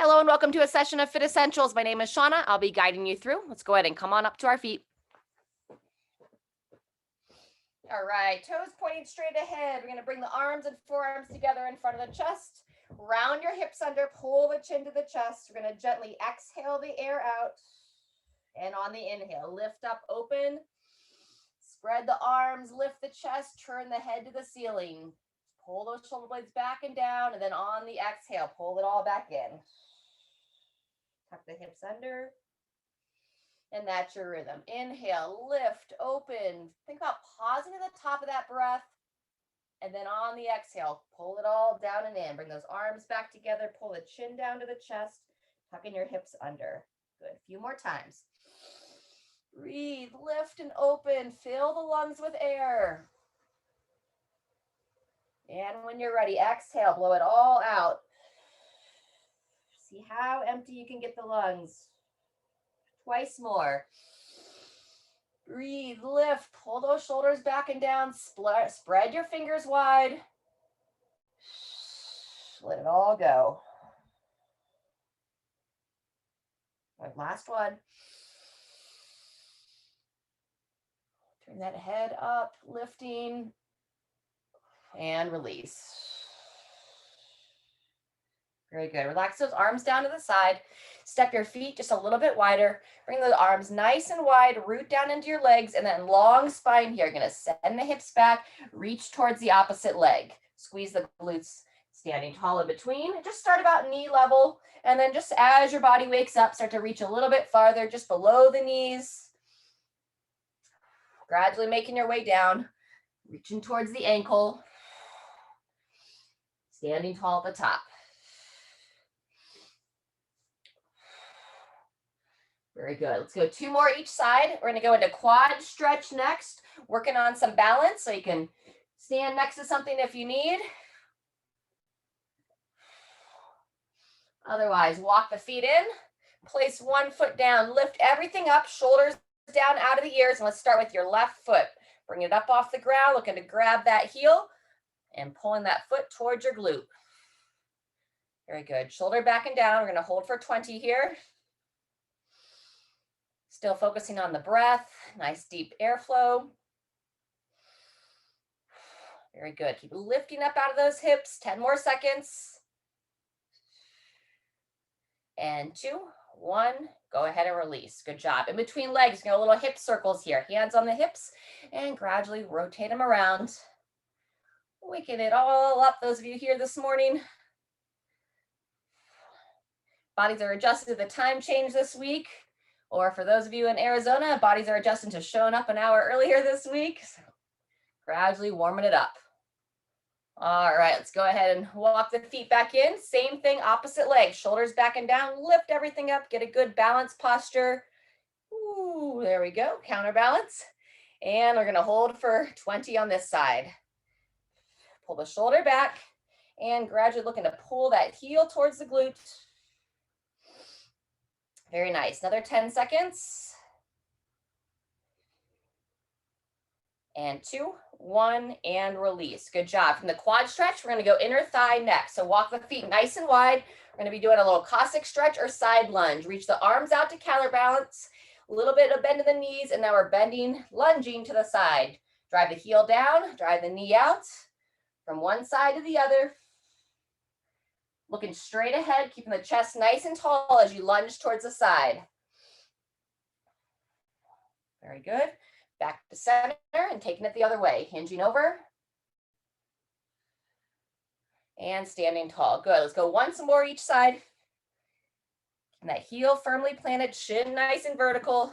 Hello and welcome to a session of Fit Essentials. My name is Shauna. I'll be guiding you through. Let's go ahead and come on up to our feet. All right, toes pointing straight ahead. We're going to bring the arms and forearms together in front of the chest. Round your hips under, pull the chin to the chest. We're going to gently exhale the air out. And on the inhale, lift up, open. Spread the arms, lift the chest, turn the head to the ceiling. Pull those shoulder blades back and down, and then on the exhale, pull it all back in. Tuck the hips under. And that's your rhythm. Inhale, lift, open. Think about pausing at the top of that breath. And then on the exhale, pull it all down and in. Bring those arms back together. Pull the chin down to the chest. Tucking your hips under. Good. A few more times. Breathe, lift and open. Fill the lungs with air. And when you're ready, exhale, blow it all out. See how empty you can get the lungs. Twice more. Breathe, lift, pull those shoulders back and down. Spread your fingers wide. Let it all go. All right, last one. Turn that head up, lifting, and release. Very good. Relax those arms down to the side. Step your feet just a little bit wider. Bring those arms nice and wide, root down into your legs, and then long spine here. You're going to send the hips back, reach towards the opposite leg. Squeeze the glutes, standing tall in between. Just start about knee level, and then just as your body wakes up, start to reach a little bit farther, just below the knees. Gradually making your way down, reaching towards the ankle. Standing tall at the top. Very good. Let's go 2 more each side. We're going to go into quad stretch next, working on some balance so you can stand next to something if you need. Otherwise, walk the feet in, place one foot down, lift everything up, shoulders down out of the ears, and let's start with your left foot. Bring it up off the ground, looking to grab that heel and pulling that foot towards your glute. Very good. Shoulder back and down. We're going to hold for 20 here. Still focusing on the breath. Nice deep airflow. Very good. Keep lifting up out of those hips. 10 more seconds. And 2, 1. Go ahead and release. Good job. In between legs, go little hip circles here. Hands on the hips and gradually rotate them around. Waking it all up, those of you here this morning. Bodies are adjusted to the time change this week. Or for those of you in Arizona, bodies are adjusting to showing up an hour earlier this week. So gradually warming it up. All right, let's go ahead and walk the feet back in. Same thing, opposite leg. Shoulders back and down. Lift everything up. Get a good balance posture. Ooh, there we go. Counterbalance. And we're going to hold for 20 on this side. Pull the shoulder back and gradually looking to pull that heel towards the glute. Very nice. Another 10 seconds. And 2, 1, and release. Good job. From the quad stretch, we're going to go inner thigh next. So walk the feet nice and wide. We're going to be doing a little Cossack stretch or side lunge. Reach the arms out to counterbalance. A little bit of bend in the knees, and now we're bending, lunging to the side. Drive the heel down, drive the knee out. From one side to the other. Looking straight ahead, keeping the chest nice and tall as you lunge towards the side. Very good. Back to center and taking it the other way. Hinging over. And standing tall. Good. Let's go once more each side. Keeping that heel firmly planted, shin nice and vertical.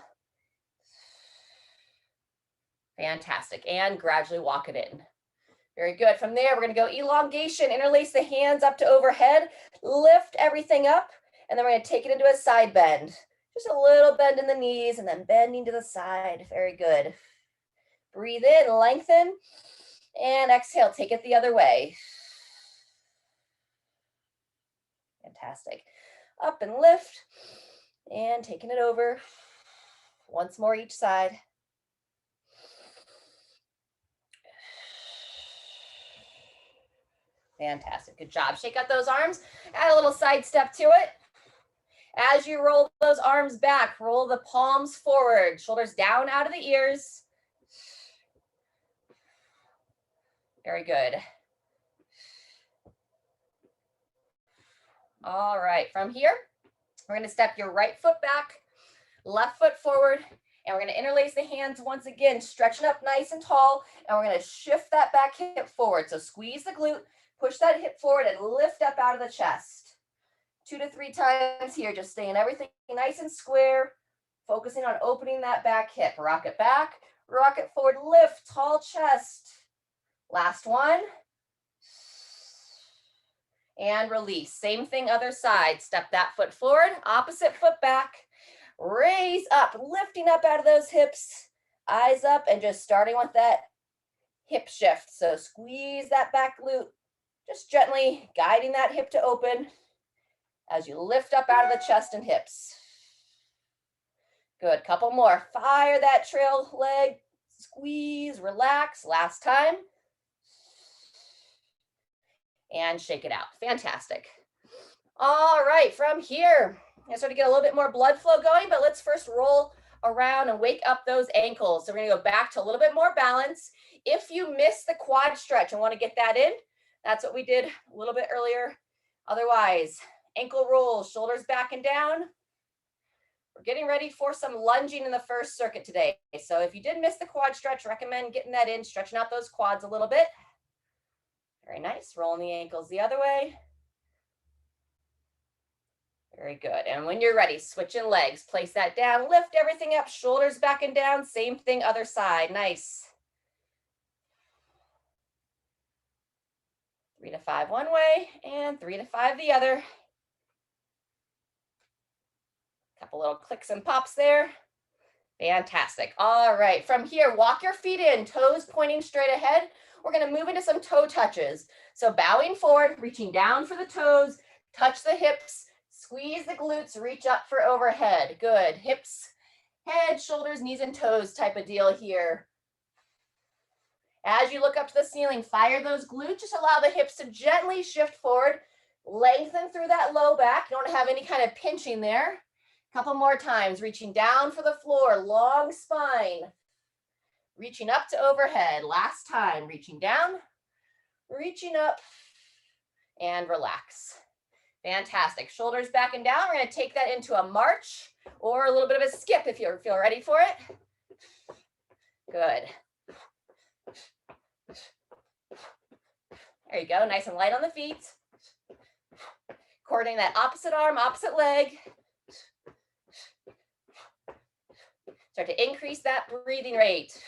Fantastic. And gradually walk it in. Very good. From there, we're going to go elongation. Interlace the hands up to overhead. Lift everything up. And then we're going to take it into a side bend. Just a little bend in the knees and then bending to the side. Very good. Breathe in, lengthen. And exhale, take it the other way. Fantastic. Up and lift. And taking it over. Once more each side. Fantastic. Good job. Shake out those arms. Add a little side step to it. As you roll those arms back, roll the palms forward, shoulders down out of the ears. Very good. All right, from here, we're going to step your right foot back, left foot forward, and we're going to interlace the hands once again, stretching up nice and tall, and we're going to shift that back hip forward. So squeeze the glute, push that hip forward, and lift up out of the chest. 2 to 3 times here, just staying everything nice and square, focusing on opening that back hip. Rock it back, rock it forward, lift, tall chest. Last one. And release. Same thing, other side. Step that foot forward, opposite foot back. Raise up, lifting up out of those hips. Eyes up and just starting with that hip shift. So squeeze that back glute, just gently guiding that hip to open as you lift up out of the chest and hips. Good, couple more. Fire that trail leg, squeeze, relax. Last time. And shake it out. Fantastic. All right, from here, I start to get a little bit more blood flow going, but let's first roll around and wake up those ankles. So we're gonna go back to a little bit more balance. If you miss the quad stretch and wanna get that in, that's what we did a little bit earlier. Otherwise, ankle rolls, shoulders back and down. We're getting ready for some lunging in the first circuit today. So if you did miss the quad stretch, recommend getting that in, stretching out those quads a little bit. Very nice, rolling the ankles the other way. Very good, and when you're ready, switching legs, place that down, lift everything up, shoulders back and down, same thing, other side, nice. 3 to 5 one way, and 3 to 5 the other. Couple little clicks and pops there. Fantastic. All right, from here, walk your feet in, toes pointing straight ahead. We're gonna move into some toe touches. So bowing forward, reaching down for the toes, touch the hips, squeeze the glutes, reach up for overhead. Good, hips, head, shoulders, knees, and toes type of deal here. As you look up to the ceiling, fire those glutes, just allow the hips to gently shift forward, lengthen through that low back. You don't have any kind of pinching there. Couple more times, reaching down for the floor, long spine. Reaching up to overhead. Last time, reaching down, reaching up, and relax. Fantastic. Shoulders back and down. We're going to take that into a march or a little bit of a skip if you feel ready for it. Good. There you go. Nice and light on the feet. Coordinating that opposite arm, opposite leg. Start to increase that breathing rate.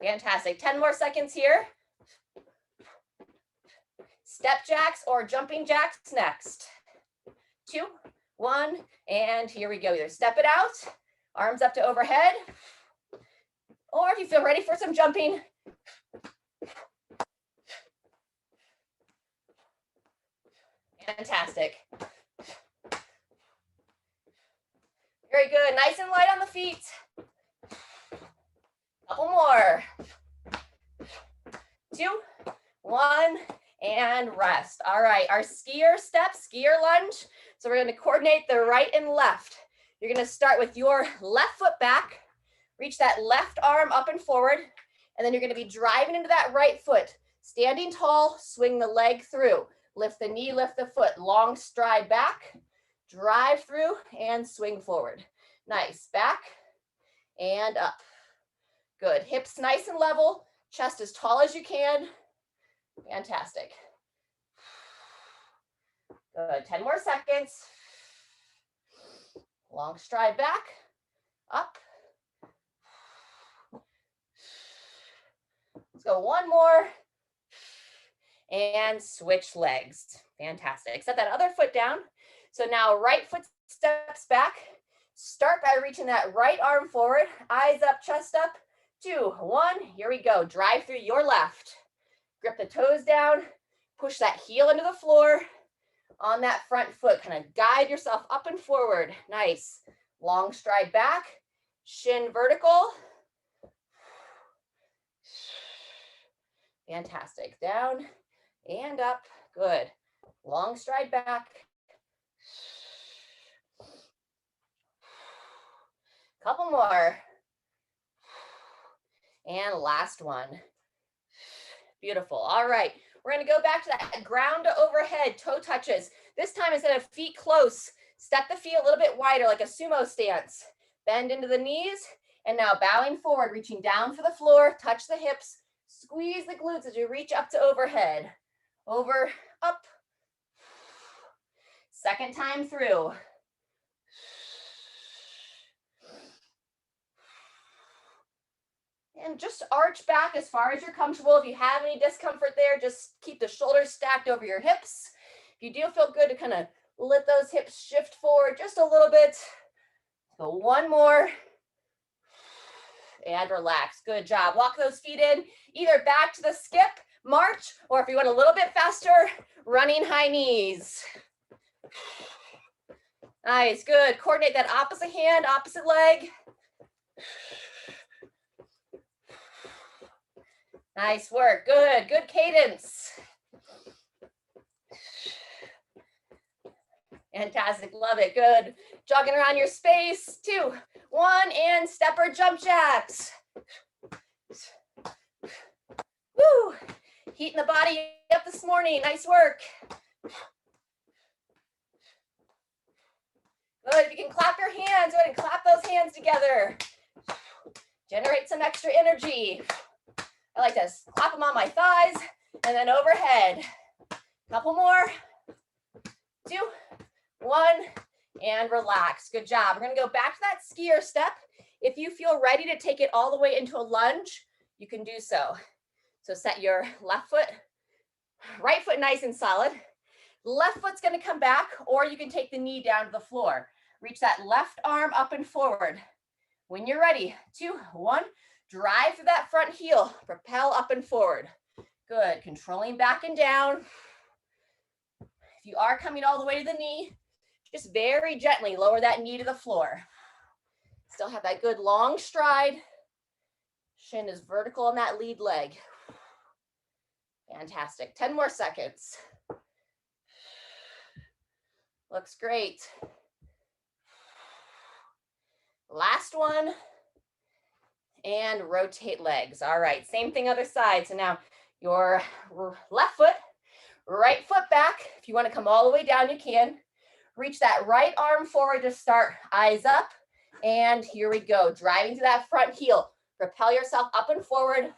Fantastic. 10 more seconds here. Step jacks or jumping jacks next. 2, 1, and here we go. Either step it out, arms up to overhead, or if you feel ready for some jumping, fantastic. Very good. Nice and light on the feet. Couple more. 2, 1, and rest. All right, our skier step, skier lunge. So we're going to coordinate the right and left. You're going to start with your left foot back, reach that left arm up and forward, and then you're going to be driving into that right foot. Standing tall, swing the leg through. Lift the knee, lift the foot, long stride back, drive through, and swing forward. Nice, back and up. Good, hips nice and level, chest as tall as you can. Fantastic. Good, 10 more seconds. Long stride back, up. Let's go one more. And switch legs. Fantastic. Set that other foot down. So now right foot steps back. Start by reaching that right arm forward. Eyes up, chest up. 2, 1. Here we go. Drive through your left. Grip the toes down. Push that heel into the floor. On that front foot, kind of guide yourself up and forward. Nice. Long stride back. Shin vertical. Fantastic. Down and up. Good. Long stride back. Couple more. And last one. Beautiful. All right. We're going to go back to that ground to overhead, toe touches. This time, instead of feet close, step the feet a little bit wider like a sumo stance. Bend into the knees. And now bowing forward, reaching down for the floor, touch the hips, squeeze the glutes as you reach up to overhead. Over, up. Second time through. And just arch back as far as you're comfortable. If you have any discomfort there, just keep the shoulders stacked over your hips. If you do feel good to kind of let those hips shift forward just a little bit. Go one more. And relax. Good job. Walk those feet in, either back to the skip, march, or if you want a little bit faster, running high knees. Nice, good. Coordinate that opposite hand, opposite leg. Nice work. Good, good cadence. Fantastic, love it, good. Jogging around your space, 2, 1, and step or jump jacks. Woo, heating the body up this morning, nice work. Good, if you can clap your hands, go ahead and clap those hands together. Generate some extra energy. I like to clap them on my thighs and then overhead. Couple more, 2, 1, and relax. Good job. We're gonna go back to that skier step. If you feel ready to take it all the way into a lunge, you can do so. So set your left foot, right foot nice and solid. Left foot's gonna come back, or you can take the knee down to the floor. Reach that left arm up and forward. When you're ready, 2, 1, drive through that front heel, propel up and forward. Good, controlling back and down. If you are coming all the way to the knee, just very gently lower that knee to the floor. Still have that good long stride. Shin is vertical on that lead leg. Fantastic. 10 more seconds. Looks great. Last one. And rotate legs. All right, same thing other side. So now your left foot, right foot back. If you want to come all the way down, you can. Reach that right arm forward to start, eyes up. And here we go, driving to that front heel. Propel yourself up and forward.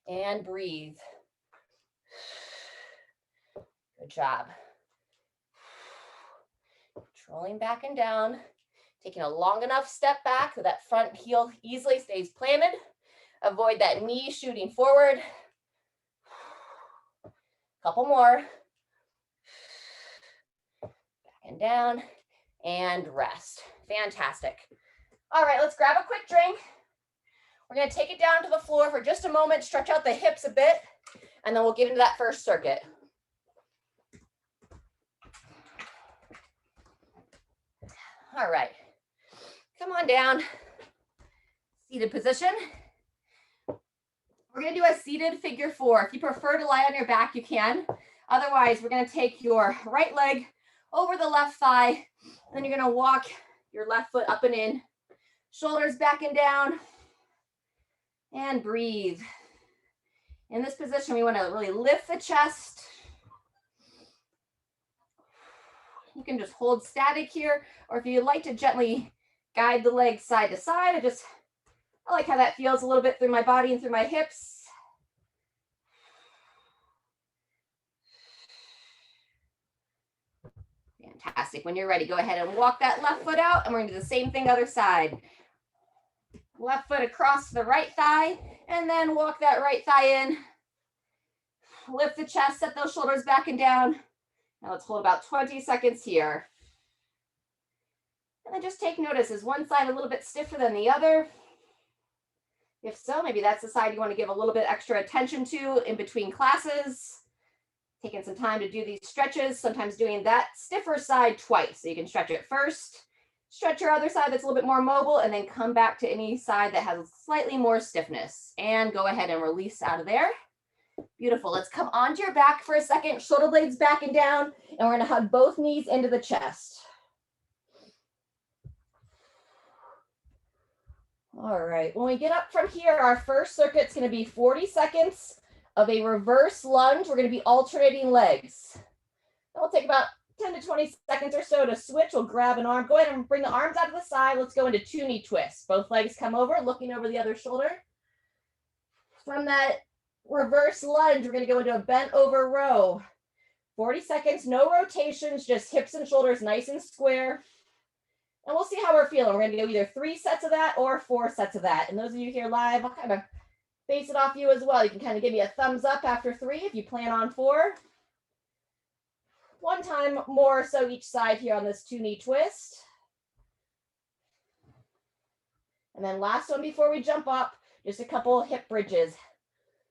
And breathe. Good job. Controlling back and down. Taking a long enough step back so that front heel easily stays planted. Avoid that knee shooting forward. Couple more. Back and down. And rest. Fantastic. All right, let's grab a quick drink. We're going to take it down to the floor for just a moment, stretch out the hips a bit, and then we'll get into that first circuit. All right. Come on down. Seated position. We're going to do a seated figure 4. If you prefer to lie on your back, you can. Otherwise, we're going to take your right leg over the left thigh. Then you're going to walk your left foot up and in. Shoulders back and down. And breathe. In this position, we want to really lift the chest. You can just hold static here, or if you'd like to gently guide the legs side to side, I like how that feels a little bit through my body and through my hips. Fantastic. When you're ready, go ahead and walk that left foot out, and we're going to do the same thing other side. Left foot across the right thigh, and then walk that right thigh in. Lift the chest, set those shoulders back and down. Now let's hold about 20 seconds here. And then just take notice, is one side a little bit stiffer than the other? If so, maybe that's the side you want to give a little bit extra attention to in between classes. Taking some time to do these stretches, sometimes doing that stiffer side twice. So you can stretch it first, stretch your other side that's a little bit more mobile, and then come back to any side that has slightly more stiffness. And go ahead and release out of there. Beautiful. Let's come onto your back for a second, shoulder blades back and down, and we're going to hug both knees into the chest. All right, when we get up from here, our first circuit's going to be 40 seconds of a reverse lunge. We're going to be alternating legs. It'll take about 10 to 20 seconds or so to switch. We'll grab an arm. Go ahead and bring the arms out to the side. Let's go into 2 knee twists. Both legs come over, looking over the other shoulder. From that reverse lunge, we're going to go into a bent over row. 40 seconds, no rotations, just hips and shoulders nice and square. And we'll see how we're feeling. We're going to go either 3 sets of that or 4 sets of that. And those of you here live, I'll kind of base it off you as well. You can kind of give me a thumbs up after 3 if you plan on 4. 1 time more so each side here on this 2 knee twist. And then last one before we jump up, just a couple hip bridges.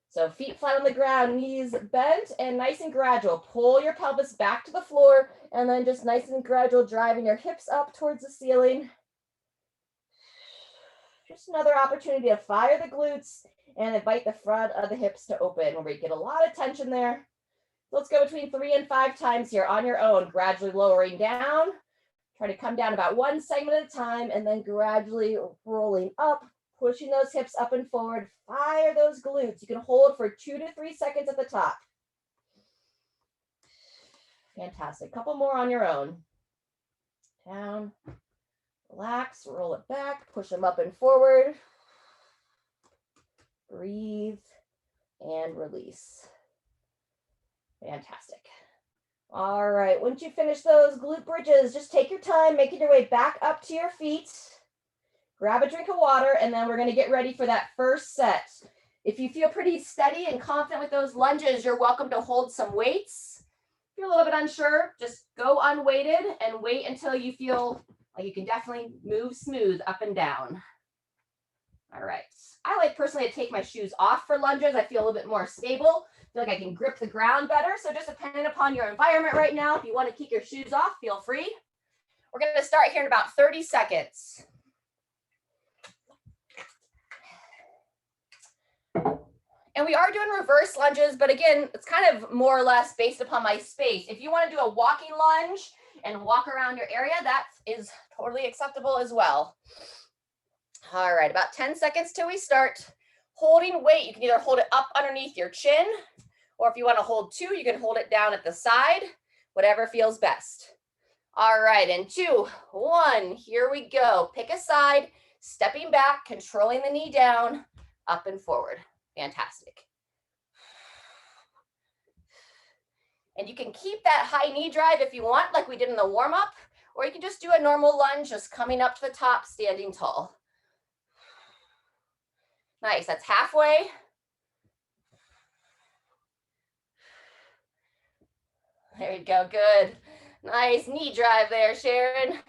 So feet flat on the ground, knees bent and nice and gradual. Pull your pelvis back to the floor and then just nice and gradual, driving your hips up towards the ceiling. Just another opportunity to fire the glutes and invite the front of the hips to open where we get a lot of tension there. So let's go between 3 and 5 times here on your own, gradually lowering down. Try to come down about 1 segment at a time and then gradually rolling up, pushing those hips up and forward. Fire those glutes. You can hold for 2 to 3 seconds at the top. Fantastic. Couple more on your own. Down, relax, roll it back, push them up and forward. Breathe and release. Fantastic. All right, once you finish those glute bridges, just take your time, making your way back up to your feet. Grab a drink of water, and then we're going to get ready for that first set. If you feel pretty steady and confident with those lunges, you're welcome to hold some weights. If you're a little bit unsure, just go unweighted and wait until you feel like you can definitely move smooth up and down. All right. I like personally to take my shoes off for lunges. I feel a little bit more stable. I feel like I can grip the ground better. So just depending upon your environment right now, if you want to keep your shoes off, feel free. We're going to start here in about 30 seconds. And we are doing reverse lunges, but again, it's kind of more or less based upon my space. If you want to do a walking lunge and walk around your area, that is totally acceptable as well. All right, about 10 seconds till we start. Holding weight, you can either hold it up underneath your chin, or if you want to hold 2, you can hold it down at the side, whatever feels best. All right, and 2, 1, here we go. Pick a side, stepping back, controlling the knee down, up and forward. Fantastic. And you can keep that high knee drive if you want, like we did in the warm-up, or you can just do a normal lunge, just coming up to the top, standing tall. Nice, that's halfway. There you go, good. Nice knee drive there, Sharon.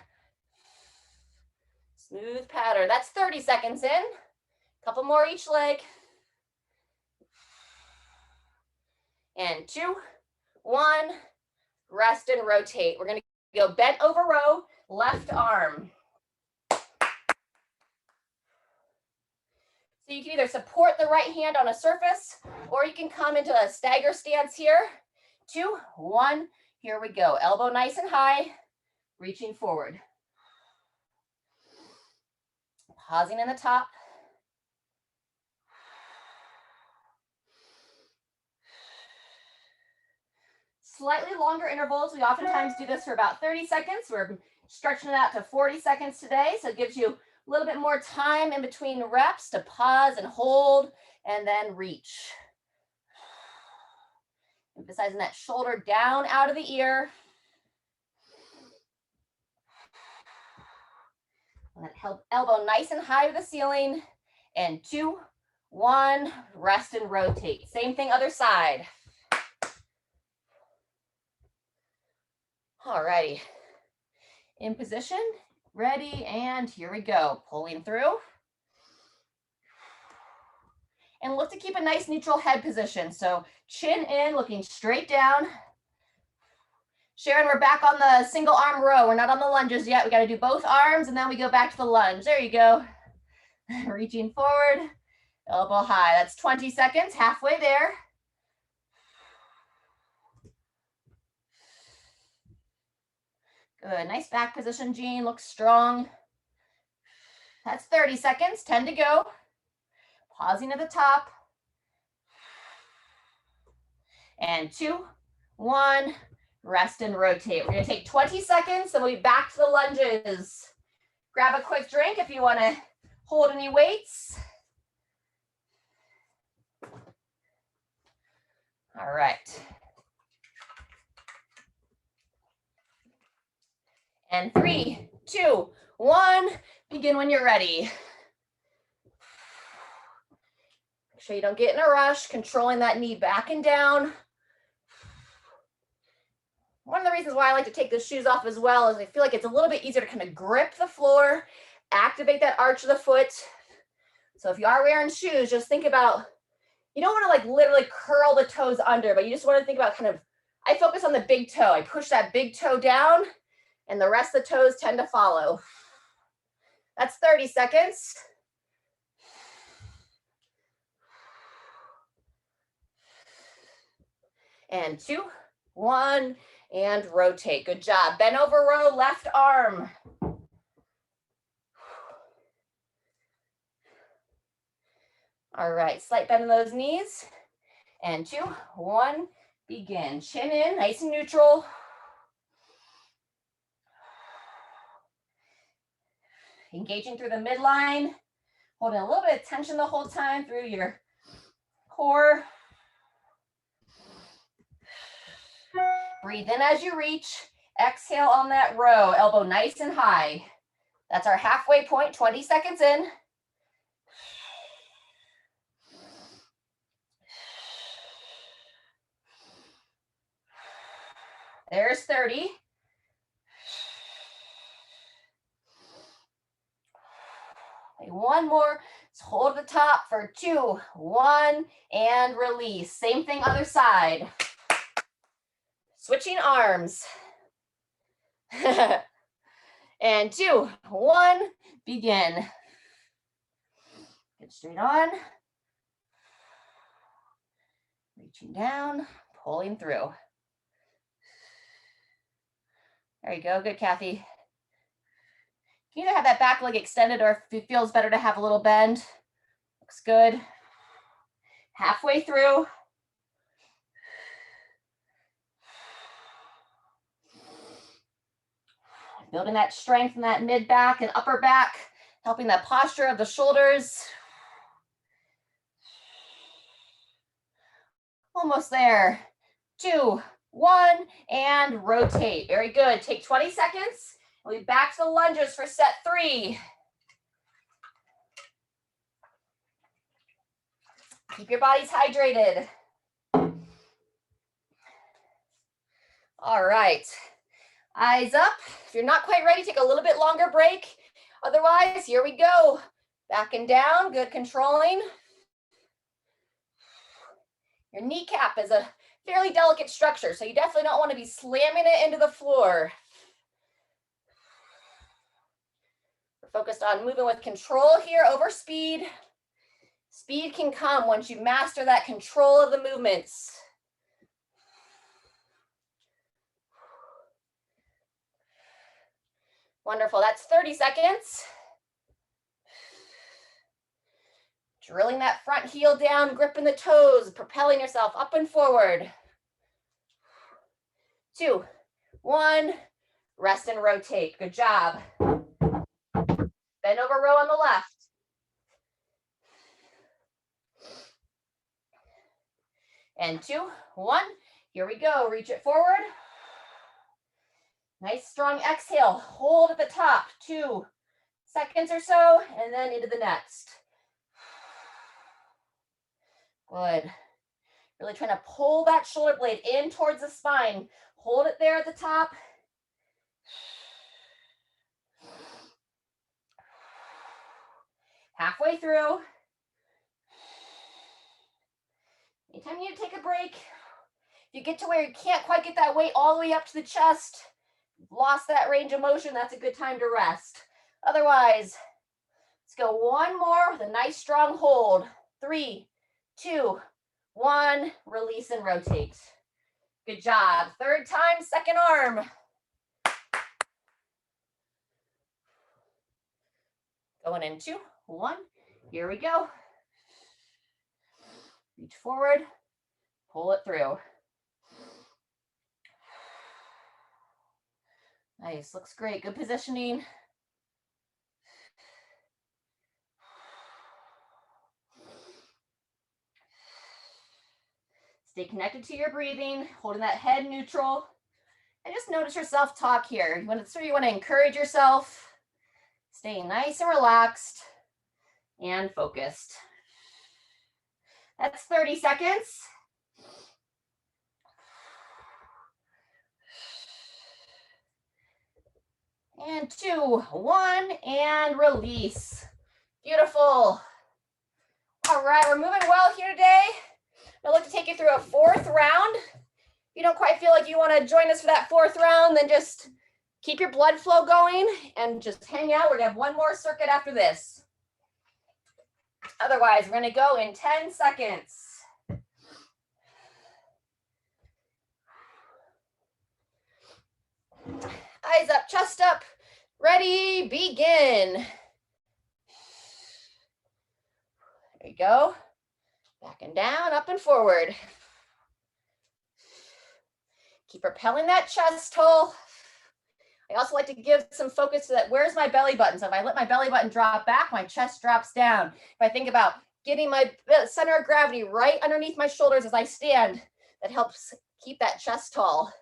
Smooth pattern. That's 30 seconds in. Couple more each leg. And 2, 1, rest and rotate. We're going to go bent over row, left arm. So you can either support the right hand on a surface, or you can come into a stagger stance here. 2, 1, here we go. Elbow nice and high, reaching forward. Pausing in the top. Slightly longer intervals. We oftentimes do this for about 30 seconds. We're stretching it out to 40 seconds today, so it gives you a little bit more time in between reps to pause and hold and then reach. Emphasizing that shoulder down out of the ear. And that elbow nice and high to the ceiling. And 2, 1, rest and rotate. Same thing, other side. All righty. In position, ready, and here we go. Pulling through. And look to keep a nice neutral head position. So chin in, looking straight down. Sharon, we're back on the single arm row. We're not on the lunges yet. We got to do both arms and then we go back to the lunge. There you go. Reaching forward, elbow high. That's 20 seconds, halfway there. Good, nice back position, Jean, looks strong. That's 30 seconds, 10 to go. Pausing at the top. And 2, 1, rest and rotate. We're gonna take 20 seconds, then we'll be back to the lunges. Grab a quick drink if you wanna hold any weights. All right. And 3, 2, 1, begin when you're ready. Make sure you don't get in a rush, controlling that knee back and down. One of the reasons why I like to take the shoes off as well is I feel like it's a little bit easier to kind of grip the floor, activate that arch of the foot. So if you are wearing shoes, just think about, you don't want to like literally curl the toes under, but you just want to think about kind of, I focus on the big toe. I push that big toe down and the rest of the toes tend to follow. That's 30 seconds. And 2, 1, and rotate. Good job. Bend over row, left arm. All right, slight bend in those knees. And 2, 1, begin. Chin in, nice and neutral. Engaging through the midline. Holding a little bit of tension the whole time through your core. Breathe in as you reach. Exhale on that row, elbow nice and high. That's our halfway point, 20 seconds in. There's 30. Okay, one more. Let's hold the top for 2, 1, and release. Same thing, other side. Switching arms. And 2, 1, begin. Get straight on. Reaching down, pulling through. There you go. Good, Kathy. You can either have that back leg extended or if it feels better to have a little bend. Looks good. Halfway through. Building that strength in that mid back and upper back, helping that posture of the shoulders. Almost there. 2, 1, and rotate. Very good. Take 20 seconds. We'll be back to the lunges for set 3. Keep your bodies hydrated. All right. Eyes up. If you're not quite ready, take a little bit longer break. Otherwise, here we go. Back and down. Good controlling. Your kneecap is a fairly delicate structure, so you definitely don't want to be slamming it into the floor. We're focused on moving with control here over speed. Speed can come once you master that control of the movements. Wonderful, that's 30 seconds. Drilling that front heel down, gripping the toes, propelling yourself up and forward. 2, 1, rest and rotate. Good job. Bend over row on the left. And 2, 1, here we go. Reach it forward. Nice strong exhale. Hold at the top. 2 seconds or so, and then into the next. Good. Really trying to pull that shoulder blade in towards the spine. Hold it there at the top. Halfway through. Anytime you need to take a break, if you get to where you can't quite get that weight all the way up to the chest, lost that range of motion, that's a good time to rest. Otherwise, let's go one more with a nice strong hold. 3, 2, 1, release and rotate. Good job. Third time, second arm. Going in 2, 1. Here we go. Reach forward, pull it through. Nice, looks great. Good positioning. Stay connected to your breathing, holding that head neutral. And just notice your self-talk here. You want to encourage yourself, staying nice and relaxed and focused. That's 30 seconds. And 2, 1, and release. Beautiful. All right, we're moving well here today. I'd like to take you through a 4th round. If you don't quite feel like you want to join us for that 4th round, then just keep your blood flow going and just hang out. We're going to have one more circuit after this. Otherwise, we're going to go in 10 seconds. Eyes up, chest up. Ready, begin. There you go. Back and down, up and forward. Keep propelling that chest hole. I also like to give some focus to that. Where's my belly button? So if I let my belly button drop back, my chest drops down. If I think about getting my center of gravity right underneath my shoulders as I stand, that helps keep that chest tall.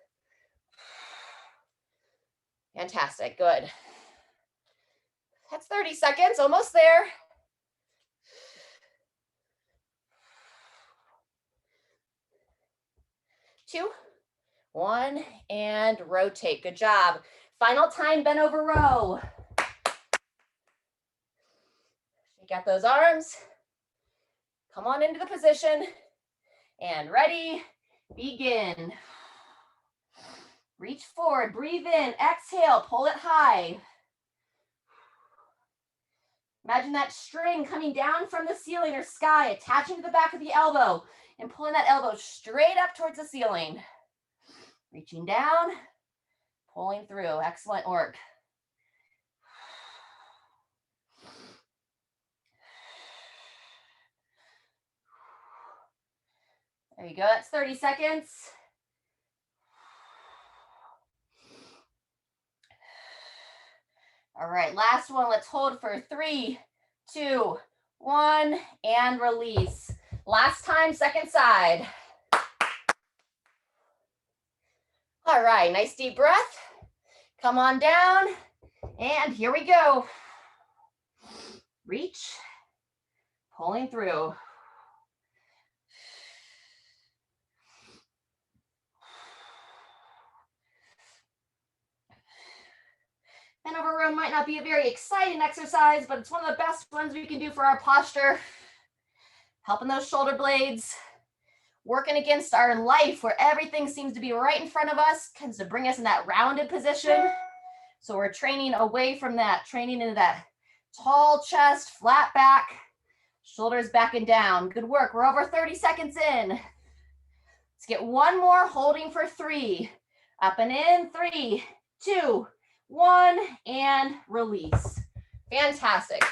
Fantastic, good. That's 30 seconds, almost there. Two, 1, and rotate. Good job. Final time, bent over row. Shake out those arms. Come on into the position. And ready, begin. Reach forward, breathe in, exhale, pull it high. Imagine that string coming down from the ceiling or sky, attaching to the back of the elbow and pulling that elbow straight up towards the ceiling. Reaching down, pulling through. Excellent work. There you go. That's 30 seconds. All right, last one. Let's hold for 3, 2, 1, and release. Last time, second side. All right, nice deep breath. Come on down, and here we go. Reach, pulling through. Bent over row might not be a very exciting exercise, but it's one of the best ones we can do for our posture. Helping those shoulder blades. Working against our life where everything seems to be right in front of us, tends to bring us in that rounded position. So we're training away from that, training into that tall chest, flat back, shoulders back and down. Good work. We're over 30 seconds in. Let's get one more, holding for 3. Up and in, 3, 2, 1, and release. Fantastic.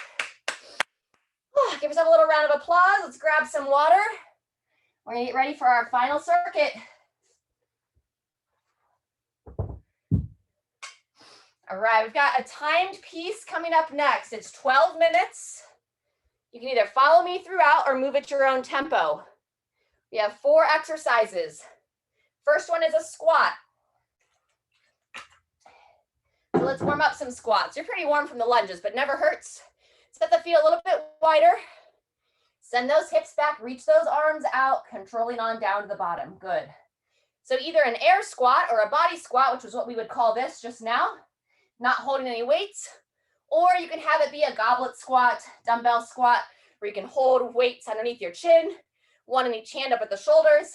Give yourself a little round of applause. Let's grab some water. We're gonna get ready for our final circuit. All right, we've got a timed piece coming up next. It's 12 minutes. You can either follow me throughout or move at your own tempo. We have 4 exercises. First one is a squat. So let's warm up some squats. You're pretty warm from the lunges, but never hurts. Set the feet a little bit wider. Send those hips back, reach those arms out, controlling on down to the bottom. Good. So either an air squat or a body squat, which is what we would call this just now, not holding any weights, or you can have it be a goblet squat, dumbbell squat, where you can hold weights underneath your chin, one in each hand up at the shoulders,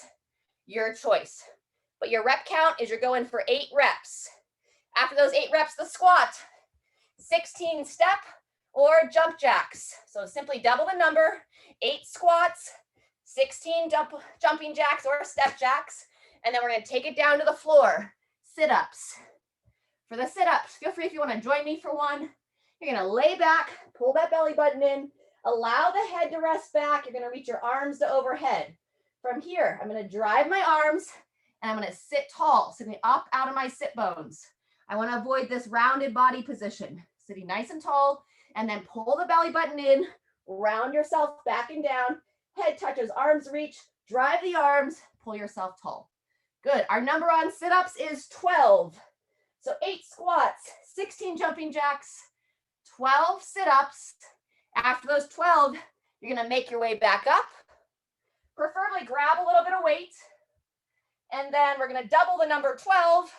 your choice. But your rep count is you're going for 8 reps. After those 8 reps, the squat, 16 step or jump jacks. So simply double the number, 8 squats, 16 jumping jacks or step jacks, and then we're gonna take it down to the floor, sit-ups. For the sit-ups, feel free if you wanna join me for one. You're gonna lay back, pull that belly button in, allow the head to rest back. You're gonna reach your arms to overhead. From here, I'm gonna drive my arms and I'm gonna sit tall, sitting up out of my sit bones. I wanna avoid this rounded body position. Sitting nice and tall, and then pull the belly button in, round yourself back and down, head touches, arms reach, drive the arms, pull yourself tall. Good, our number on sit-ups is 12. So 8 squats, 16 jumping jacks, 12 sit-ups. After those 12, you're gonna make your way back up. Preferably grab a little bit of weight. And then we're gonna double the number 12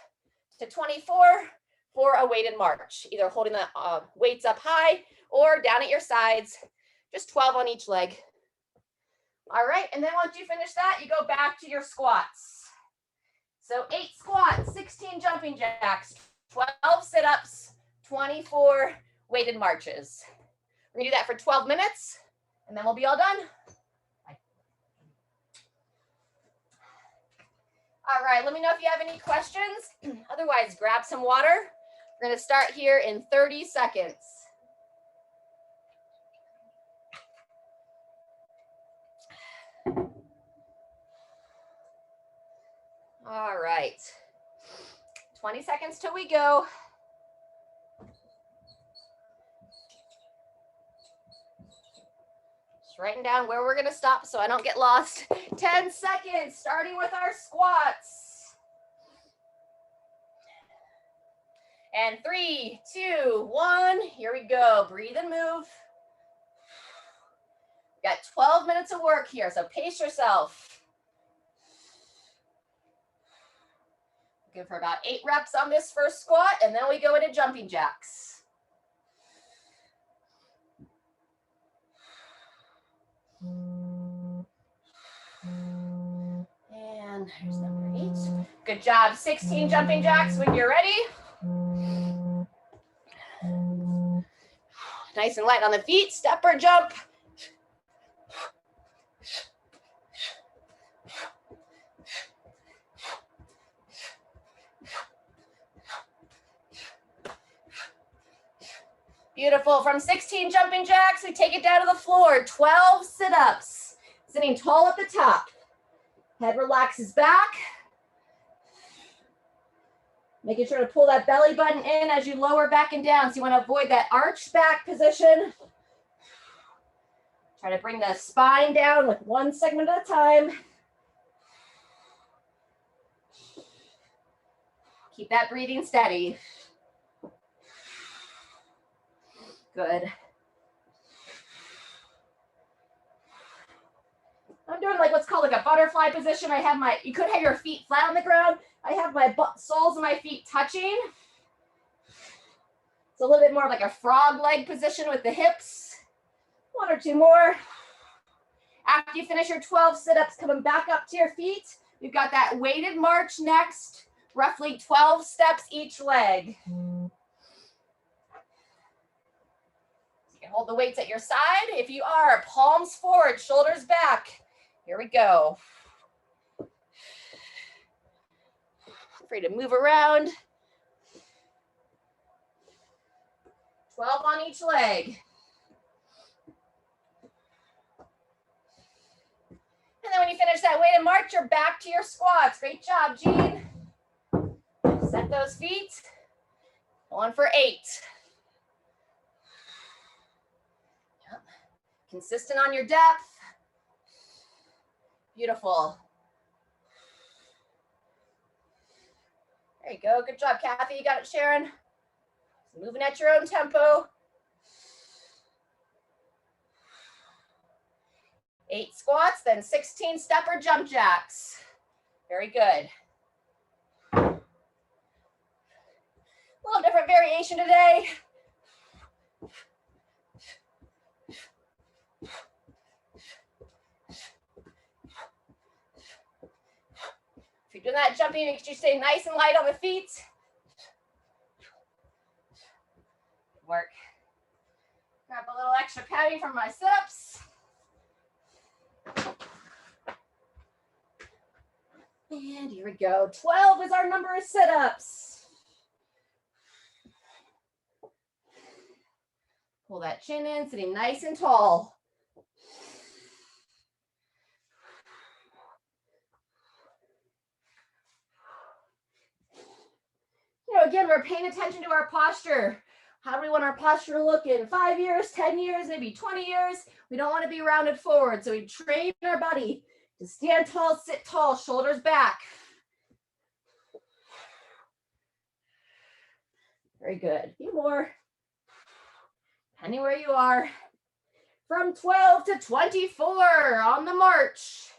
to 24 for a weighted march, either holding the weights up high or down at your sides, just 12 on each leg. All right, and then once you finish that, you go back to your squats. So 8 squats, 16 jumping jacks, 12 sit-ups, 24 weighted marches. We're gonna do that for 12 minutes, and then we'll be all done. Bye. All right, let me know if you have any questions. Otherwise, grab some water. We're gonna start here in 30 seconds. All right, 20 seconds till we go. Just writing down where we're gonna stop so I don't get lost. 10 seconds, starting with our squats. And 3, 2, 1, here we go. Breathe and move. We got 12 minutes of work here, so pace yourself. Looking for about 8 reps on this first squat, and then we go into jumping jacks. And here's number 8. Good job. 16 jumping jacks when you're ready. Nice and light on the feet. Step or jump. Beautiful. From 16 jumping jacks, we take it down to the floor. 12 sit-ups. Sitting tall at the top. Head relaxes back. Making sure to pull that belly button in as you lower back and down. So you want to avoid that arched back position. Try to bring the spine down with one segment at a time. Keep that breathing steady. Good. I'm doing like what's called like a butterfly position. You could have your feet flat on the ground. I have my soles of my feet touching. It's a little bit more like a frog leg position with the hips. 1 or 2 more. After you finish your 12 sit-ups, coming back up to your feet, we've got that weighted march next, roughly 12 steps each leg. Hold the weights at your side. If you are, palms forward, shoulders back. Here we go. Free to move around. 12 on each leg. And then when you finish that weighted march, you're back to your squats. Great job, Jean. Set those feet. Going for 8. Consistent on your depth. Beautiful. There you go. Good job, Kathy. You got it, Sharon. Moving at your own tempo. 8 squats, then 16 step or jump jacks. Very good. A little different variation today. If you're doing that jumping, make sure you stay nice and light on the feet. Good work. Grab a little extra padding from my sit-ups. And here we go. 12 is our number of sit-ups. Pull that chin in, sitting nice and tall. You know, again, we're paying attention to our posture. How do we want our posture to look in 5 years, 10 years, maybe 20 years? We don't want to be rounded forward. So we train our body to stand tall, sit tall, shoulders back. Very good. A few more. Depending where you are. From 12 to 24 on the march.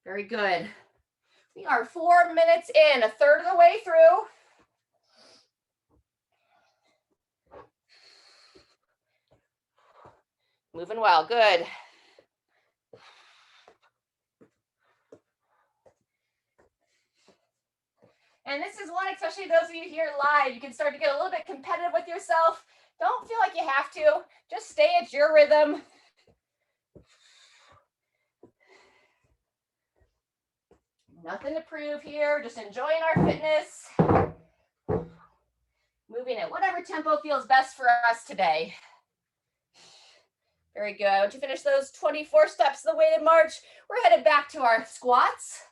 Very good. We are 4 minutes in, a third of the way through. Moving well, good. And this is one, especially those of you here live, you can start to get a little bit competitive with yourself. Don't feel like you have to. Just stay at your rhythm. Nothing to prove here, just enjoying our fitness. Moving at whatever tempo feels best for us today. Very good. Once you finish those 24 steps of the weighted march, we're headed back to our squats.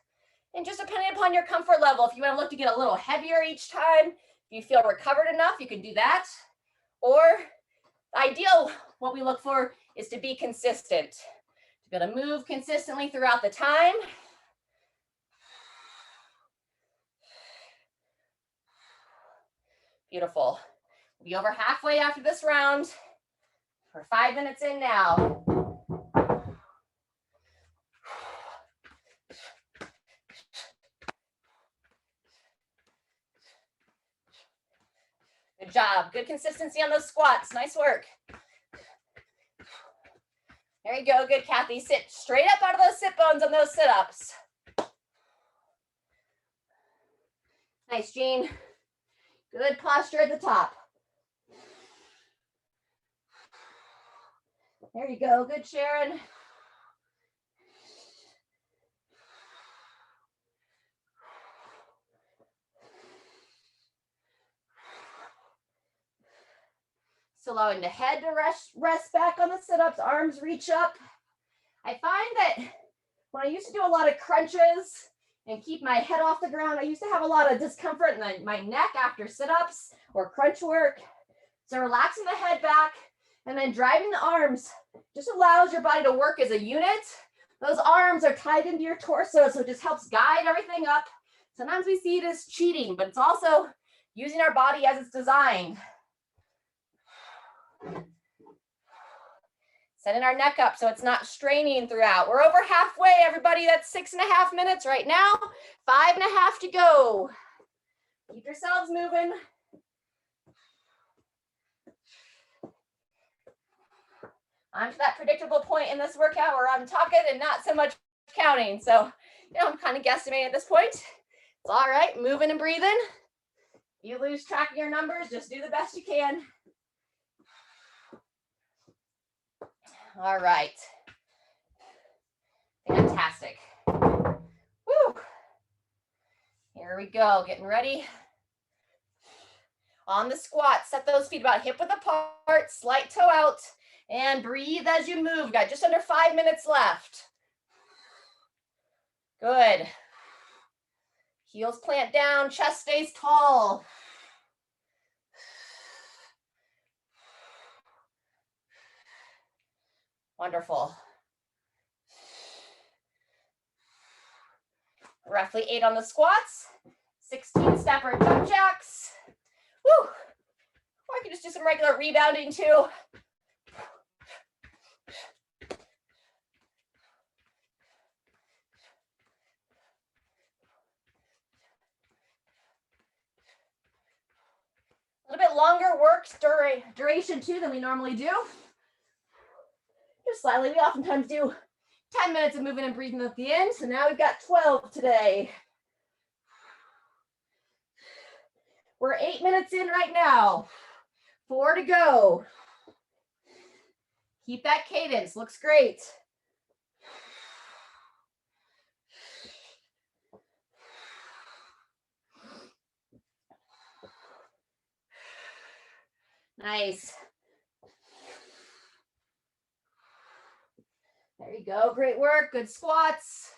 And just depending upon your comfort level, if you want to look to get a little heavier each time, if you feel recovered enough, you can do that. Or the ideal, what we look for is to be consistent. To be able to move consistently throughout the time. Beautiful. We'll be over halfway after this round. We're 5 minutes in now. Good job. Good consistency on those squats. Nice work. There you go. Good, Kathy. Sit straight up out of those sit bones on those sit-ups. Nice, Jean. Good posture at the top. There you go. Good, Sharon. So allowing the head to rest back on the sit-ups, arms reach up. I find that when I used to do a lot of crunches and keep my head off the ground, I used to have a lot of discomfort in my neck after sit-ups or crunch work. So relaxing the head back and then driving the arms just allows your body to work as a unit. Those arms are tied into your torso, so it just helps guide everything up. Sometimes we see it as cheating, but it's also using our body as it's designed. Setting our neck up so it's not straining throughout. We're over halfway, everybody. That's 6.5 minutes right now. 5.5 to go. Keep yourselves moving. On to that predictable point in this workout where I'm talking and not so much counting. So, I'm kind of guesstimating at this point. It's all right, moving and breathing. You lose track of your numbers, just do the best you can. All right. Fantastic. Woo. Here we go, getting ready. On the squat, set those feet about hip width apart, slight toe out, and breathe as you move. Got just under 5 minutes left. Good. Heels plant down, chest stays tall. Wonderful. Roughly 8 on the squats, 16 stepper jump jacks. Woo! Or I can just do some regular rebounding too. A little bit longer work duration too than we normally do. Just slightly, we oftentimes do 10 minutes of moving and breathing at the end. So now we've got 12 today. We're 8 minutes in right now. 4 to go. Keep that cadence, looks great. Nice. There you go. Great work. Good squats.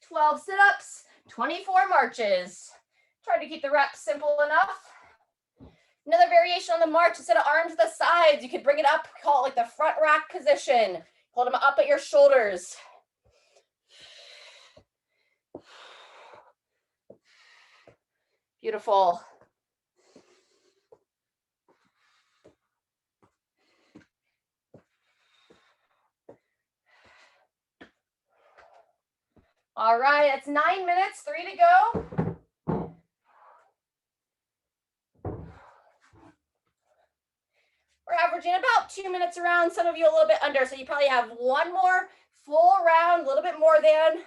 "12 sit-ups, 24 marches." Try to keep the reps simple enough. Another variation on the march, instead of arms to the sides, you could bring it up, call it like the front rack position. Hold them up at your shoulders. Beautiful. All right, that's 9 minutes, 3 to go. We're averaging about 2 minutes around, some of you a little bit under, so you probably have one more full round, a little bit more than.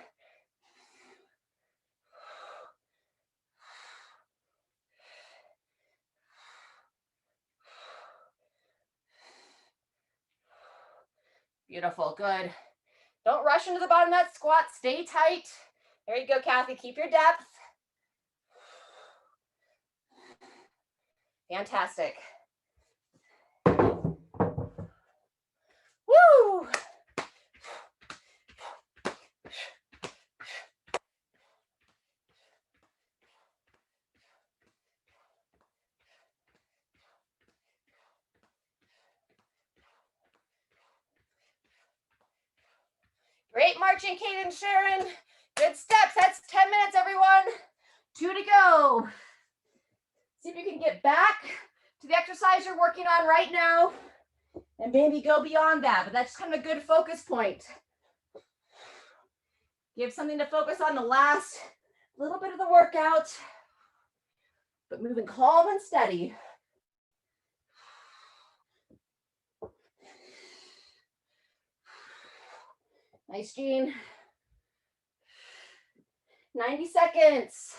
Beautiful, good. Don't rush into the bottom of that squat, stay tight. There you go, Kathy, keep your depth. Fantastic. Woo! Great marching cadence, Sharon. Good steps. That's 10 minutes, everyone. 2 to go. See if you can get back to the exercise you're working on right now and maybe go beyond that, but that's kind of a good focus point. Give something to focus on the last little bit of the workout, but moving calm and steady. Nice, Jean. 90 seconds.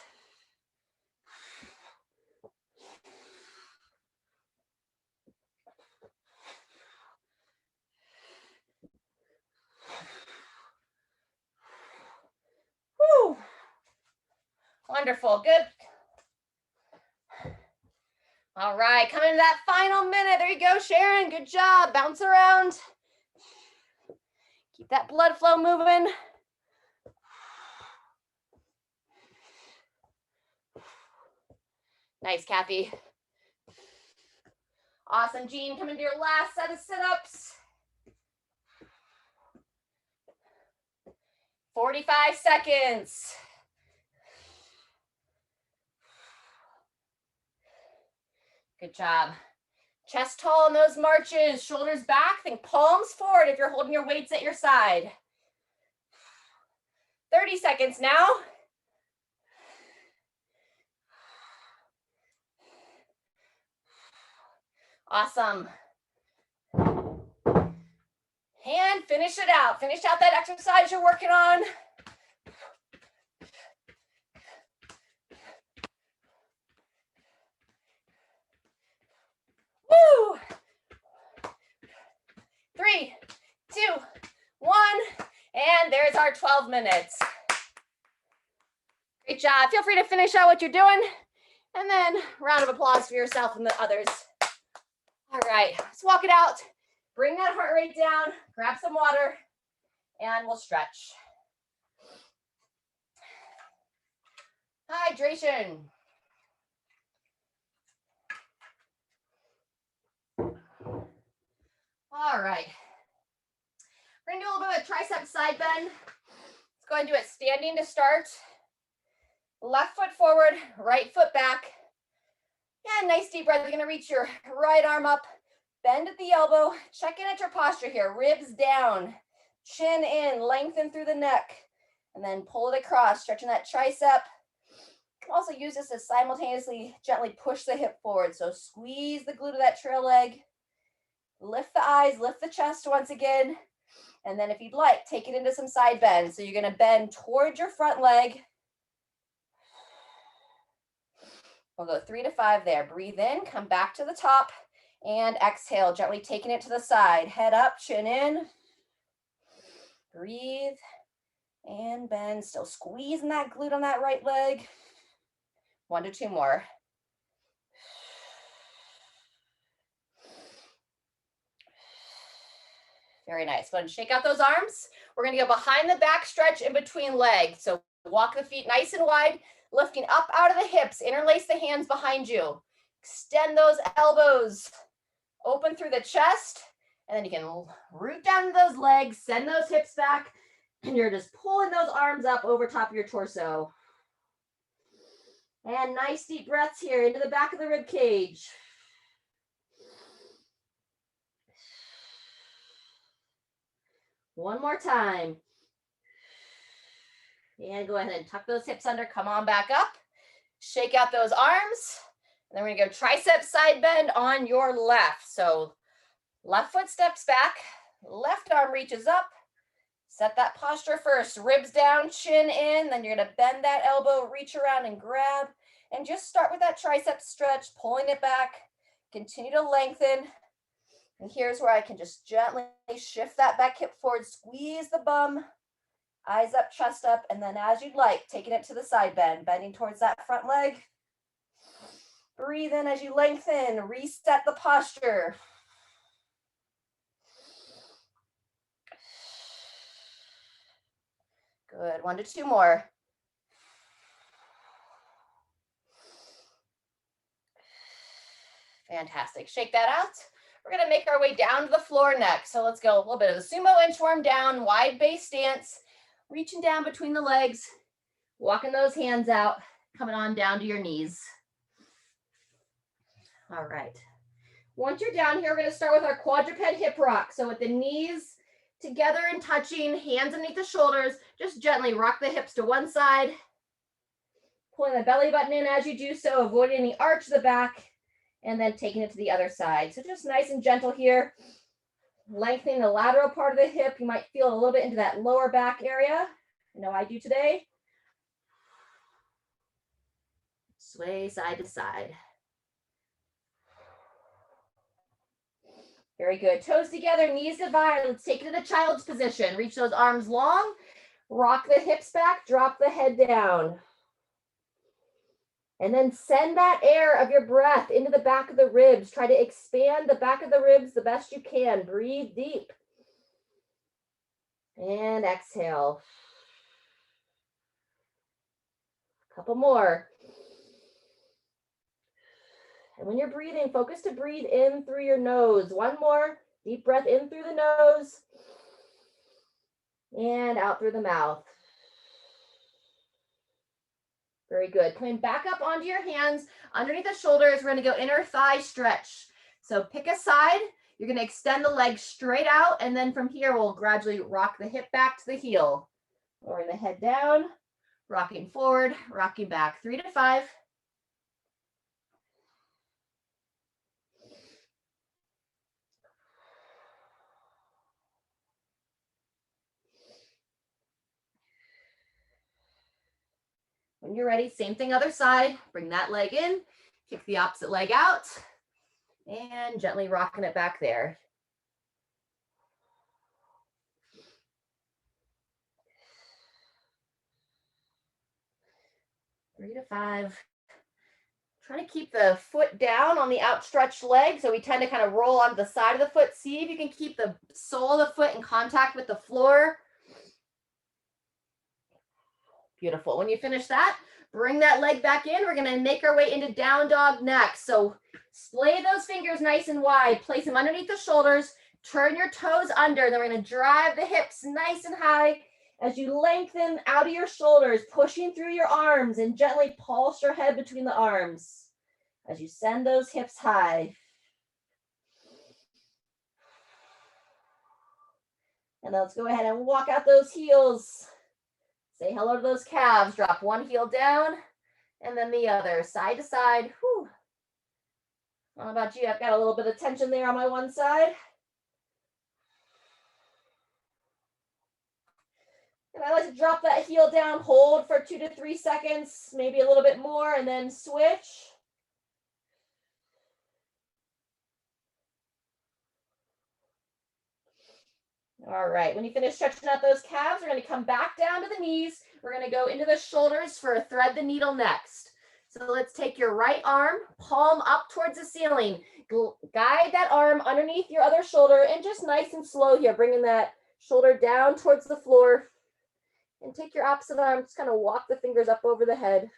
Woo. Wonderful, good. All right, coming to that final minute. There you go, Sharon, good job. Bounce around. Keep that blood flow moving. Nice, Kathy. Awesome, Jean. Coming to your last set of sit-ups. 45 seconds. Good job. Chest tall in those marches, shoulders back, think palms forward if you're holding your weights at your side. 30 seconds now. Awesome. And finish it out. Finish out that exercise you're working on. Woo! 3, 2, 1, and there's our 12 minutes. Great job. Feel free to finish out what you're doing, and then round of applause for yourself and the others. All right, let's walk it out. Bring that heart rate down, grab some water, and we'll stretch. Hydration. All right. We're gonna do a little bit of tricep side bend. Let's go ahead and do it standing to start. Left foot forward, right foot back. And nice deep breath. You're gonna reach your right arm up, bend at the elbow, check in at your posture here. Ribs down, chin in, lengthen through the neck, and then pull it across, stretching that tricep. You can also use this to simultaneously gently push the hip forward. So squeeze the glute of that trail leg, lift the eyes, lift the chest once again. And then if you'd like, take it into some side bends. So you're gonna bend towards your front leg. We'll go 3 to 5 there. Breathe in, come back to the top, and exhale, gently taking it to the side. Head up, chin in. Breathe and bend. Still squeezing that glute on that right leg. 1 to 2 more. Very nice. Go ahead and shake out those arms. We're going to go behind the back stretch in between legs. So walk the feet nice and wide, lifting up out of the hips. Interlace the hands behind you. Extend those elbows. Open through the chest. And then you can root down to those legs, send those hips back, and you're just pulling those arms up over top of your torso. And nice deep breaths here into the back of the rib cage. One more time. And go ahead and tuck those hips under. Come on back up. Shake out those arms. And then we're going to go tricep side bend on your left. So left foot steps back. Left arm reaches up. Set that posture first. Ribs down, chin in. Then you're going to bend that elbow, reach around and grab. And just start with that tricep stretch, pulling it back. Continue to lengthen. And here's where I can just gently shift that back hip forward, squeeze the bum, eyes up, chest up, and then as you'd like, taking it to the side bend, bending towards that front leg. Breathe in as you lengthen, reset the posture. Good, 1 to 2 more. Fantastic, shake that out. We're gonna make our way down to the floor next. So let's go a little bit of the sumo inchworm down, wide base stance, reaching down between the legs, walking those hands out, coming on down to your knees. All right. Once you're down here, we're gonna start with our quadruped hip rock. So with the knees together and touching, hands underneath the shoulders, just gently rock the hips to one side, pulling the belly button in as you do so, avoiding the arch of the back, and then taking it to the other side. So just nice and gentle here. Lengthening the lateral part of the hip. You might feel a little bit into that lower back area. I know I do today. Sway side to side. Very good. Toes together, knees divided. Let's take it to the child's position. Reach those arms long. Rock the hips back. Drop the head down. And then send that air of your breath into the back of the ribs. Try to expand the back of the ribs the best you can. Breathe deep. And exhale. A couple more. And when you're breathing, focus to breathe in through your nose. One more. Deep breath in through the nose. And out through the mouth. Very good. Coming back up onto your hands, underneath the shoulders, we're going to go inner thigh stretch. So pick a side. You're going to extend the leg straight out, and then from here, we'll gradually rock the hip back to the heel. Lowering the head down, rocking forward, rocking back. 3 to 5. When you're ready, same thing, other side. Bring that leg in, kick the opposite leg out, and gently rocking it back there. Three to 5. Try to keep the foot down on the outstretched leg. So we tend to kind of roll onto the side of the foot. See if you can keep the sole of the foot in contact with the floor. Beautiful. When you finish that, bring that leg back in. We're going to make our way into down dog next. So splay those fingers nice and wide. Place them underneath the shoulders. Turn your toes under. Then we're going to drive the hips nice and high as you lengthen out of your shoulders, pushing through your arms, and gently pulse your head between the arms as you send those hips high. And let's go ahead and walk out those heels. Say hello to those calves. Drop one heel down and then the other, side to side. Whew. I don't know about you, I've got a little bit of tension there on my one side. And I like to drop that heel down, hold for 2 to 3 seconds, maybe a little bit more, and then switch. All right, when you finish stretching out those calves, we're going to come back down to the knees. We're going to go into the shoulders for a thread the needle next. So let's take your right arm, palm up towards the ceiling. Guide that arm underneath your other shoulder and just nice and slow here, bringing that shoulder down towards the floor. And take your opposite arm, just kind of walk the fingers up over the head.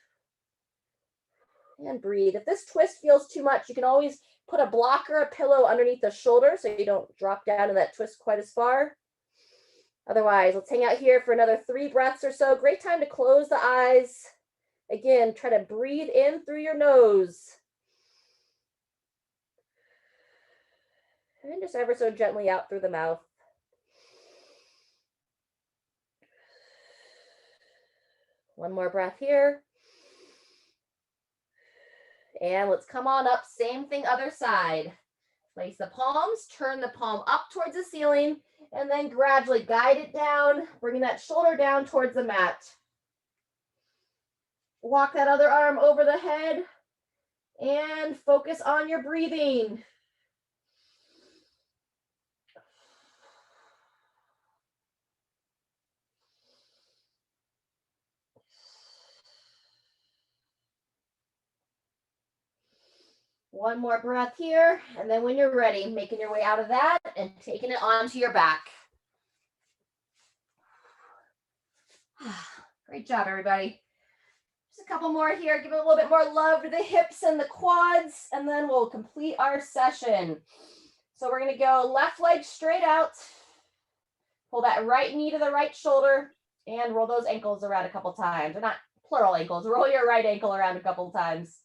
And breathe. If this twist feels too much, you can always put a block or a pillow underneath the shoulder so you don't drop down in that twist quite as far. Otherwise, let's hang out here for another 3 breaths or so. Great time to close the eyes. Again, try to breathe in through your nose. And just ever so gently out through the mouth. One more breath here. And let's come on up, same thing other side. Place the palms, turn the palm up towards the ceiling, and then gradually guide it down, bringing that shoulder down towards the mat. Walk that other arm over the head and focus on your breathing. One more breath here, and then when you're ready, making your way out of that and taking it onto your back. Great job, everybody. Just a couple more here. Give it a little bit more love to the hips and the quads, and then we'll complete our session. So we're going to go left leg straight out. Pull that right knee to the right shoulder and roll those ankles around a couple times. Or not plural ankles. Roll your right ankle around a couple times.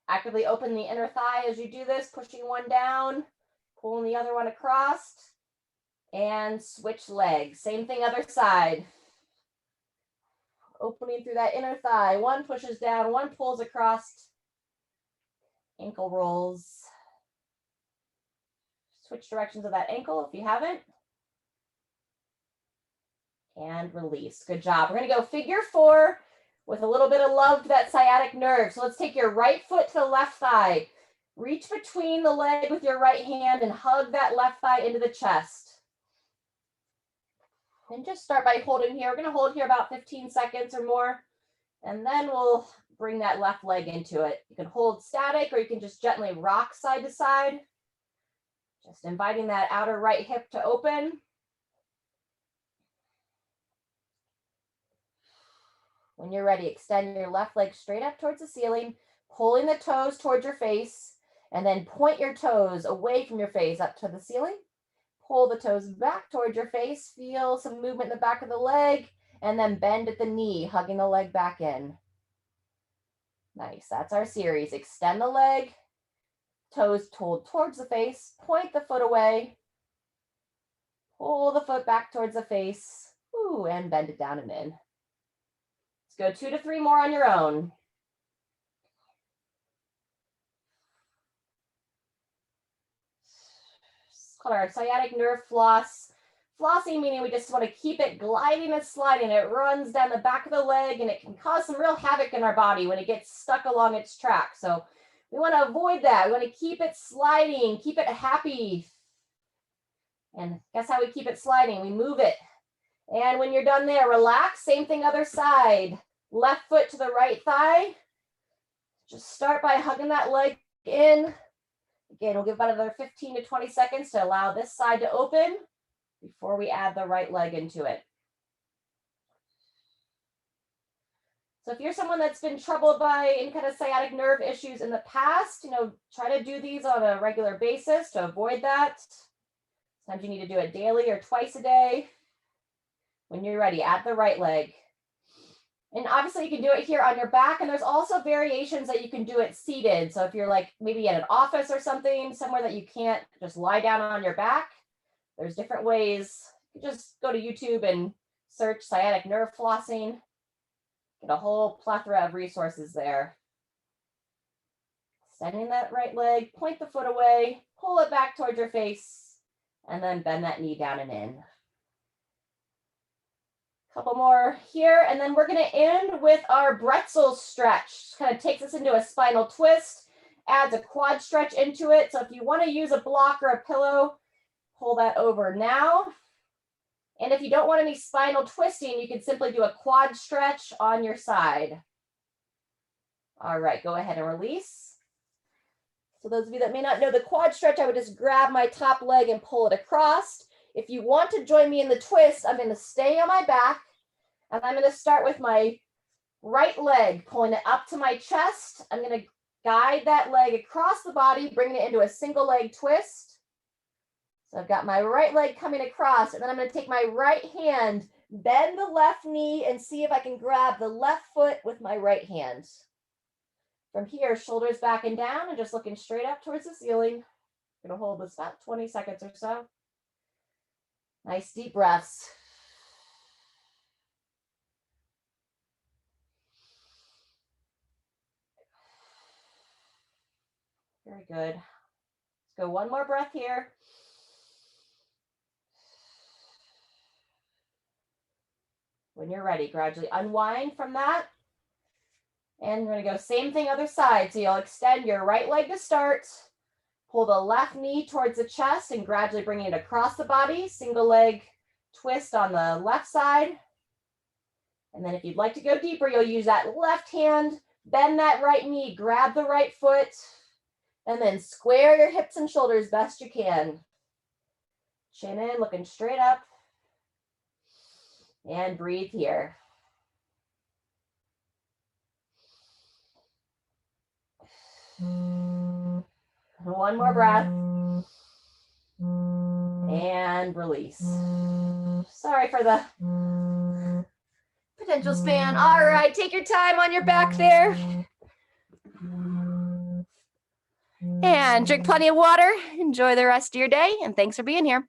Actively open the inner thigh as you do this, pushing one down, pulling the other one across, and switch legs. Same thing other side. Opening through that inner thigh. One pushes down, one pulls across. Ankle rolls. Switch directions of that ankle if you haven't. And release. Good job. We're going to go figure 4 with a little bit of love to that sciatic nerve. So let's take your right foot to the left thigh. Reach between the leg with your right hand and hug that left thigh into the chest. And just start by holding here. We're going to hold here about 15 seconds or more. And then we'll bring that left leg into it. You can hold static or you can just gently rock side to side. Just inviting that outer right hip to open. When you're ready, extend your left leg straight up towards the ceiling, pulling the toes towards your face, and then point your toes away from your face up to the ceiling. Pull the toes back towards your face, feel some movement in the back of the leg, and then bend at the knee, hugging the leg back in. Nice, that's our series. Extend the leg, toes told towards the face, point the foot away, pull the foot back towards the face, and bend it down and in. Let's go 2 to 3 more on your own. It's called our sciatic nerve floss. Flossing meaning we just want to keep it gliding and sliding. It runs down the back of the leg and it can cause some real havoc in our body when it gets stuck along its track. So we want to avoid that. We want to keep it sliding, keep it happy. And guess how we keep it sliding? We move it. And when you're done there, relax. Same thing other side. Left foot to the right thigh. Just start by hugging that leg in. Again, we'll give about another 15 to 20 seconds to allow this side to open before we add the right leg into it. So if you're someone that's been troubled by any kind of sciatic nerve issues in the past, try to do these on a regular basis to avoid that. Sometimes you need to do it daily or twice a day. When you're ready, add the right leg. And obviously you can do it here on your back, and there's also variations that you can do it seated. So if you're like maybe at an office or something, somewhere that you can't just lie down on your back, there's different ways. You just go to YouTube and search sciatic nerve flossing. Get a whole plethora of resources there. Extending that right leg, point the foot away, pull it back towards your face, and then bend that knee down and in. Couple more here, and then we're going to end with our Pretzel Stretch. Kind of takes us into a spinal twist, adds a quad stretch into it. So if you want to use a block or a pillow, pull that over now. And if you don't want any spinal twisting, you can simply do a quad stretch on your side. All right, go ahead and release. So those of you that may not know the quad stretch, I would just grab my top leg and pull it across. If you want to join me in the twist, I'm going to stay on my back, and I'm going to start with my right leg, pulling it up to my chest. I'm going to guide that leg across the body, bringing it into a single leg twist. So I've got my right leg coming across, and then I'm going to take my right hand, bend the left knee, and see if I can grab the left foot with my right hand. From here, shoulders back and down, and just looking straight up towards the ceiling. I'm going to hold this about 20 seconds or so. Nice deep breaths. Very good. Let's go one more breath here. When you're ready, gradually unwind from that. And we're going to go same thing other side. So you'll extend your right leg to start. Pull the left knee towards the chest and gradually bring it across the body. Single leg twist on the left side. And then if you'd like to go deeper, you'll use that left hand, bend that right knee, grab the right foot, and then square your hips and shoulders best you can. Chin in, looking straight up. And breathe here. One more breath. And release. Sorry for the potential span. All right, take your time on your back there. And drink plenty of water. Enjoy the rest of your day, and thanks for being here.